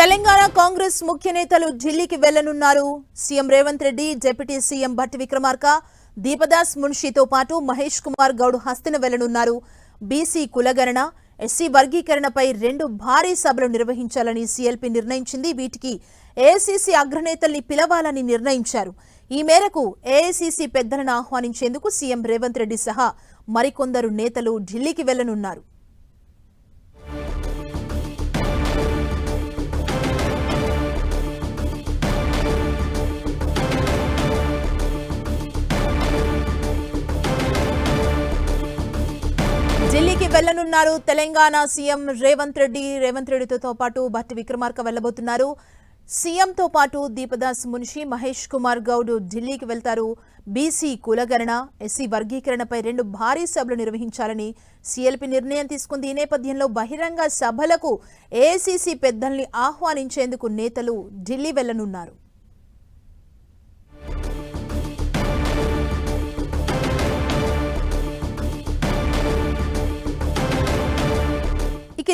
తెలంగాణ కాంగ్రెస్ ముఖ్య నేతలు ఢిల్లీకి వెళ్లనున్నారు. CM Revanth Reddy, deputy CM Bhatti Vikramarka, Deepadas మున్షితో పాటు మహేష్ కుమార్ గౌడ్ హస్తిన వెళ్లనున్నారు. బీసీ కులగణన, ఎస్సీ వర్గీకరణపై 2 భారీ సభలు నిర్వహించాలని సీఎల్పీ నిర్ణయించింది. వీటికి ఏఐసీసీ అగ్రనేతల్ని పిలవాలని నిర్ణయించారు. ఈ మేరకు ఏఐసీసీ పెద్దలను ఆహ్వానించేందుకు సీఎం రేవంత్ రెడ్డి సహా మరికొందరు నేతలు ఢిల్లీకి వెళ్లనున్నారు. ఢిల్లీకి వెళ్లనున్నారు తెలంగాణ సీఎం రేవంత్ రెడ్డితో పాటు భట్టి విక్రమార్క వెళ్లబోతున్నారు. సీఎంతో పాటు దీపదాస్ మున్షి, మహేష్ కుమార్ గౌడ్ ఢిల్లీకి వెళ్తారు. బీసీ కులగణన, ఎస్సీ వర్గీకరణపై 2 భారీ సభలు నిర్వహించాలని సీఎల్పీ నిర్ణయం తీసుకుంది. ఈ నేపథ్యంలో బహిరంగ సభలకు ఏఐసీసీ పెద్దల్ని ఆహ్వానించేందుకు నేతలు ఢిల్లీ వెళ్లనున్నారు.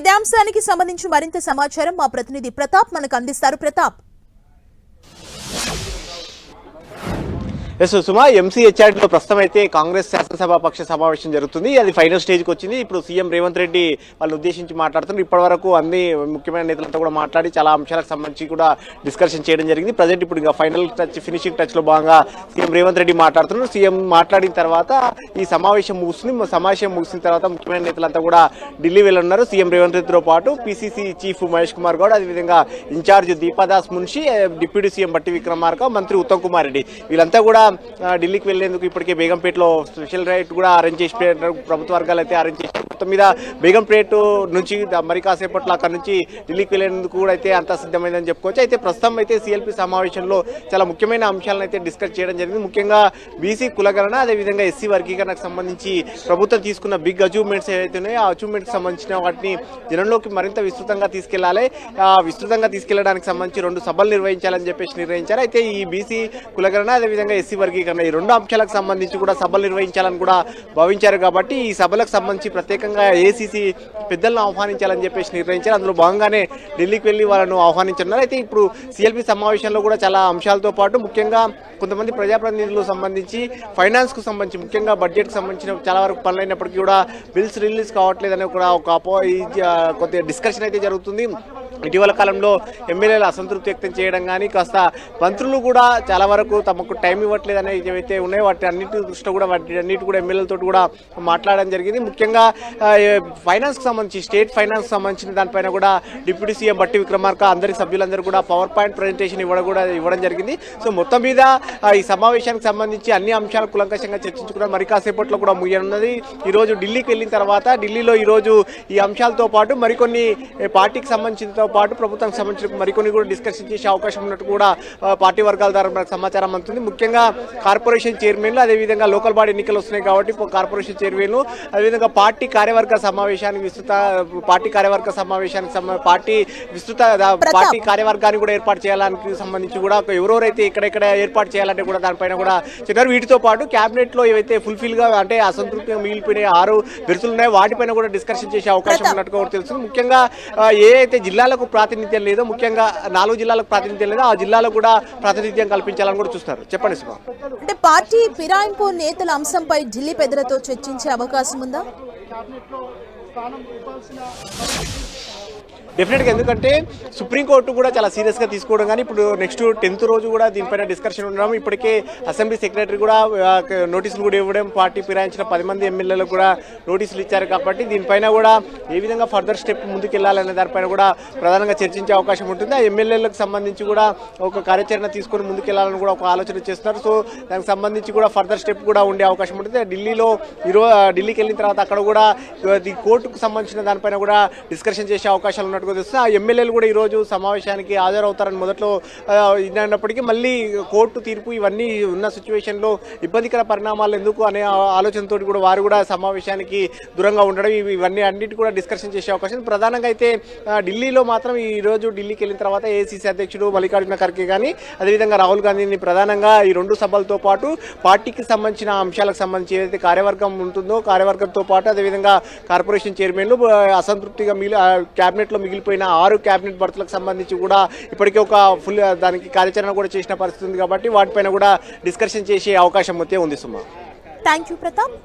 ఇదే అంశానికి సంబంధించి మరింత సమాచారం మా ప్రతినిధి ప్రతాప్ మనకు అందిస్తారు. ప్రతాప్, సుమా, ఎంసీహెచ్ఆర్డీలో ప్రస్తుతం అయితే కాంగ్రెస్ శాసనసభ పక్ష సమావేశం జరుగుతుంది. అది ఫైనల్ స్టేజ్కి వచ్చింది. ఇప్పుడు సీఎం రేవంత్ రెడ్డి వాళ్ళని ఉద్దేశించి మాట్లాడుతున్నారు. ఇప్పటి వరకు అన్ని ముఖ్యమైన నేతలతో కూడా మాట్లాడి చాలా అంశాలకు సంబంధించి కూడా డిస్కషన్ చేయడం జరిగింది. ప్రజెంట్ ఇప్పుడు ఇంకా ఫైనల్ టచ్, ఫినిషింగ్ టచ్ లో భాగంగా సీఎం రేవంత్ రెడ్డి మాట్లాడుతున్నారు. సీఎం మాట్లాడిన తర్వాత ఈ సమావేశం ముగుస్తుంది. సమావేశం ముగిసిన తర్వాత ముఖ్యమైన నేతలంతా కూడా ఢిల్లీ వెళ్ళున్నారు. సీఎం రేవంత్ రెడ్డితో పాటు పీసీసీ చీఫ్ మహేష్ కుమార్ గౌడ్, అదేవిధంగా in-charge Deepadas Munshi, deputy CM Bhatti Vikramarka, మంత్రి ఉత్తమ్ కుమార్ రెడ్డి వీళ్ళంతా కూడా ఢిల్లీకి వెళ్లేందుకు ఇప్పటికే బేగంపేటలో స్పెషల్ రైట్ కూడా అరేంజ్ చేసి ప్రభుత్వ వర్గాలు అయితే అరేంజ్ చేసి మొత్తం మీద బేగంపేట నుంచి మరి కాసేపట్లో అక్కడ నుంచి ఢిల్లీకి వెళ్లేందుకు కూడా అయితే అంతా సిద్ధమైందని చెప్పుకోవచ్చు. అయితే ప్రస్తుతం అయితే సీఎల్పీ సమావేశంలో చాలా ముఖ్యమైన అంశాలను అయితే డిస్కస్ చేయడం జరిగింది. ముఖ్యంగా బీసీ కులగణన, అదేవిధంగా ఎస్సీ వర్గీకరణకు సంబంధించి ప్రభుత్వం తీసుకున్న బిగ్ అచీవ్మెంట్స్ ఏవైతే ఉన్నాయో ఆ అచీవ్మెంట్కి సంబంధించిన వాటిని జనంలోకి మరింత విస్తృతంగా తీసుకెళ్లాలి. విస్తృతంగా తీసుకెళ్లడానికి సంబంధించి 2 సభలు నిర్వహించాలని చెప్పేసి నిర్ణయించారు. అయితే ఈ బీసీ కులగణన, అదేవిధంగా ఎస్సీ వర్గీకరణ ఈ 2 అంశాలకు సంబంధించి కూడా సభలు నిర్వహించాలని కూడా భావించారు. కాబట్టి ఈ సభలకు సంబంధించి ప్రత్యేకంగా ఏఐసీసీ పెద్దలను ఆహ్వానించాలని చెప్పేసి నిర్ణయించారు. అందులో భాగంగానే ఢిల్లీకి వెళ్లి వాళ్ళను ఆహ్వానించున్నారు. అయితే ఇప్పుడు సీఎల్పీ సమావేశంలో కూడా చాలా అంశాలతో పాటు ముఖ్యంగా కొంతమంది ప్రజాప్రతినిధులకు సంబంధించి ఫైనాన్స్ కు సంబంధించి ముఖ్యంగా బడ్జెట్ కు సంబంధించిన చాలా వరకు పనులైనప్పటికీ కూడా బిల్స్ రిలీజ్ కావట్లేదని కూడా ఒక కొద్దిగా డిస్కషన్ అయితే జరుగుతుంది. ఇటీవల కాలంలో ఎమ్మెల్యేలు అసంతృప్తి వ్యక్తం చేయడం కానీ, కాస్త మంత్రులు కూడా చాలా వరకు తమకు టైం ఇవ్వట్లేదని ఏవైతే ఉన్నాయో వాటి అన్నిటి దృష్టిలో కూడా వాటి కూడా ఎమ్మెల్యేలతో కూడా మాట్లాడడం జరిగింది. ముఖ్యంగా ఫైనాన్స్ కు సంబంధించి, స్టేట్ ఫైనాన్స్ సంబంధించిన దానిపైన కూడా డిప్యూటీ సీఎం భట్టి విక్రమార్క అందరి సభ్యులందరూ కూడా పవర్ పాయింట్ ప్రజెంటేషన్ ఇవ్వడం జరిగింది. సో మొత్తం మీద ఈ సమావేశానికి సంబంధించి అన్ని అంశాలు కులంకషంగా చర్చించుకున్న మరి కాసేపట్లో కూడా ముగియనున్నది. ఈ రోజు ఢిల్లీకి వెళ్ళిన తర్వాత ఢిల్లీలో ఈ రోజు ఈ అంశాలతో పాటు మరికొన్ని పార్టీకి సంబంధించినతో పాటు ప్రభుత్వానికి సంబంధించిన మరికొన్ని కూడా డిస్కషన్ చేసే అవకాశం ఉన్నట్టు కూడా పార్టీ వర్గాల ద్వారా మనకు సమాచారం అందుతుంది. ముఖ్యంగా కార్పొరేషన్ చైర్మన్లు, అదేవిధంగా లోకల్ బాడీ ఎన్నికలు వస్తున్నాయి కాబట్టి కార్పొరేషన్ చైర్మన్లు, అదేవిధంగా పార్టీ కార్యవర్గ సమావేశానికి పార్టీ కార్యవర్గాన్ని కూడా ఏర్పాటు చేయాలని సంబంధించి కూడా ఎవరెవరైతే ఎక్కడెక్కడ ఏర్పాటు చేయాలంటే కూడా దానిపైన కూడా చెప్పారు. వీటితో పాటు క్యాబినెట్ లో ఏవైతే ఫుల్ఫిల్ గా అంటే అసంతృప్తిగా మిగిలిపోయిన 6 విడతలు ఉన్నాయో వాటిపైన కూడా డిస్కషన్ చేసే అవకాశం ఉన్నట్టుగా కూడా తెలుస్తుంది. ముఖ్యంగా ఏ అయితే జిల్లాలకు ప్రాతినిధ్యం లేదో, ముఖ్యంగా 4 జిల్లాలకు ప్రాతినిధ్యం లేదో ఆ జిల్లాలకు కూడా ప్రాతినిధ్యం కల్పించాలని కూడా చూస్తారు. చెప్పండి సుమా. అంటే పార్టీ ఫిరాయింపు నేతల అంశంపై ఢిల్లీ పెద్దలతో చర్చించే అవకాశం ఉందా? డెఫినెట్గా, ఎందుకంటే సుప్రీంకోర్టు కూడా చాలా సీరియస్గా తీసుకోవడం కానీ ఇప్పుడు నెక్స్ట్ 10th రోజు కూడా దీనిపైన డిస్కషన్ ఉండడం, ఇప్పటికే అసెంబ్లీ సెక్రటరీ కూడా నోటీసులు కూడా ఇవ్వడం, పార్టీ ఫిరాయించిన 10 మంది ఎమ్మెల్యేలకు కూడా నోటీసులు ఇచ్చారు. కాబట్టి దీనిపైన కూడా ఏ విధంగా ఫర్దర్ స్టెప్ ముందుకెళ్లాలనే దానిపైన కూడా ప్రధానంగా చర్చించే అవకాశం ఉంటుంది. ఆ ఎమ్మెల్యేలకు సంబంధించి కూడా ఒక కార్యాచరణ తీసుకొని ముందుకెళ్లాలని కూడా ఒక ఆలోచన చేస్తున్నారు. సో దానికి సంబంధించి కూడా ఫర్దర్ స్టెప్ కూడా ఉండే అవకాశం ఉంటుంది. ఢిల్లీకి వెళ్ళిన తర్వాత అక్కడ కూడా కోర్టుకు సంబంధించిన దానిపైన కూడా డిస్కషన్ చేసే అవకాశాలు ఉన్నట్టు తెలుస్తుంది. ఆ ఎమ్మెల్యేలు కూడా ఈరోజు సమావేశానికి హాజరవుతారని మొదట్లో ఇన్నప్పటికీ మళ్ళీ కోర్టు తీర్పు ఇవన్నీ ఉన్న సిచ్యువేషన్లో ఇబ్బందికర పరిణామాలు ఎందుకు అనే ఆలోచనతో కూడా వారు కూడా సమావేశానికి దూరంగా ఉండడం, ఇవన్నీ అన్నిటి కూడా డిస్కషన్ చేసే అవకాశం. ప్రధానంగా అయితే ఢిల్లీలో మాత్రం ఈరోజు ఢిల్లీకి వెళ్ళిన తర్వాత ఏఐసీసీ అధ్యక్షుడు మల్లికార్జున ఖర్గే కానీ, అదేవిధంగా రాహుల్ గాంధీని ప్రధానంగా ఈ 2 సభలతో పాటు పార్టీకి సంబంధించిన అంశాలకు సంబంధించి ఏదైతే కార్యవర్గం ఉంటుందో కార్యవర్గంతో పాటు అదేవిధంగా కార్పొరేషన్ చైర్మన్లు అసంతృప్తిగా క్యాబినెట్లో మిగిలిపోయిన 6 క్యాబినెట్ భర్తలకు సంబంధించి కూడా ఇప్పటికే ఒక ఫుల్ దానికి కార్యాచరణ కూడా చేసిన పరిస్థితి ఉంది కాబట్టి వాటిపైన కూడా డిస్కషన్ చేసే అవకాశం అయితే ఉంది సుమా. Thank you Pratap.